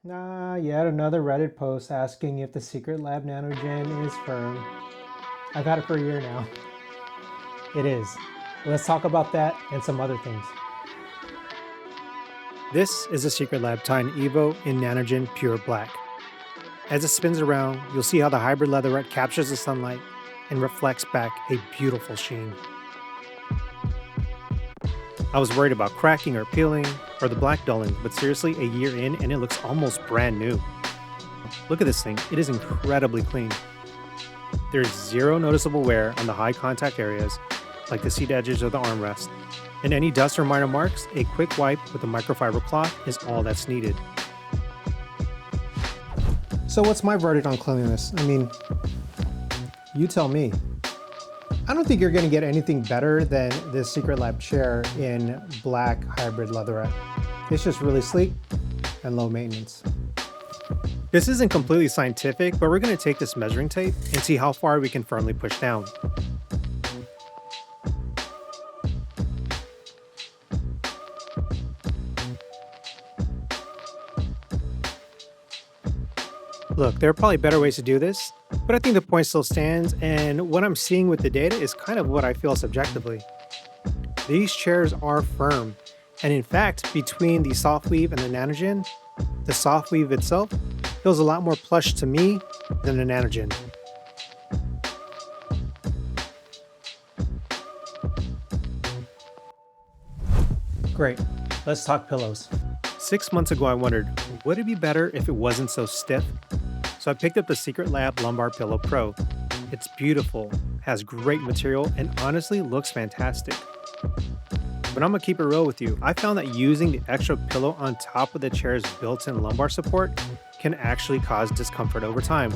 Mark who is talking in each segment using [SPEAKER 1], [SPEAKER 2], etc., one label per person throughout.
[SPEAKER 1] Yet another Reddit post asking if the Secretlab Nanogen is firm. I've had it for a year now. It is. Let's talk about that and some other things. This is the Secretlab Titan Evo in Nanogen Pure Black. As it spins around, you'll see how the hybrid leatherette captures the sunlight and reflects back a beautiful sheen. I was worried about cracking or peeling or the black dulling, but seriously, a year in and it looks almost brand new. Look at this thing, it is incredibly clean. There is zero noticeable wear on the high contact areas, like the seat edges or the armrest, and any dust or minor marks, a quick wipe with a microfiber cloth is all that's needed. So what's my verdict on cleanliness? I mean, you tell me. I don't think you're going to get anything better than this Secretlab chair in black hybrid leatherette. It's just really sleek and low maintenance. This isn't completely scientific, but we're going to take this measuring tape and see how far we can firmly push down. Look, there are probably better ways to do this, but I think the point still stands, and what I'm seeing with the data is kind of what I feel subjectively. These chairs are firm, and in fact, between the Softweave and the Nanogen, the Softweave itself feels a lot more plush to me than the Nanogen. Great, let's talk pillows. 6 months ago I wondered, would it be better if it wasn't so stiff? So I picked up the Secretlab Lumbar Pillow Pro. It's beautiful, has great material, and honestly looks fantastic. But I'm gonna keep it real with you. I found that using the extra pillow on top of the chair's built-in lumbar support can actually cause discomfort over time.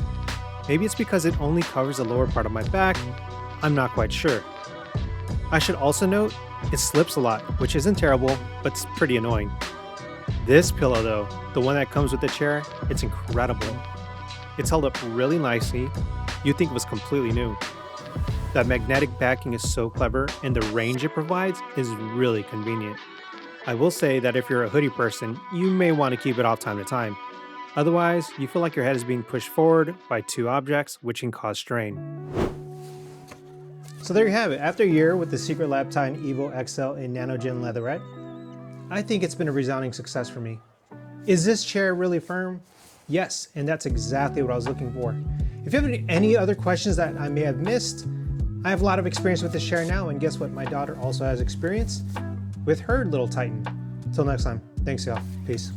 [SPEAKER 1] Maybe it's because it only covers the lower part of my back. I'm not quite sure. I should also note, it slips a lot, which isn't terrible, but it's pretty annoying. This pillow though, the one that comes with the chair, it's incredible. It's held up really nicely. You'd think it was completely new. That magnetic backing is so clever, and the range it provides is really convenient. I will say that if you're a hoodie person, you may want to keep it off time to time. Otherwise, you feel like your head is being pushed forward by two objects, which can cause strain. So there you have it. After a year with the Secretlab Titan Evo XL in Nanogen Leatherette, I think it's been a resounding success for me. Is this chair really firm? Yes, and that's exactly what I was looking for. If you have any other questions that I may have missed, I have a lot of experience with this chair now, and guess what? My daughter also has experience with her little Titan. Till next time, thanks y'all. Peace.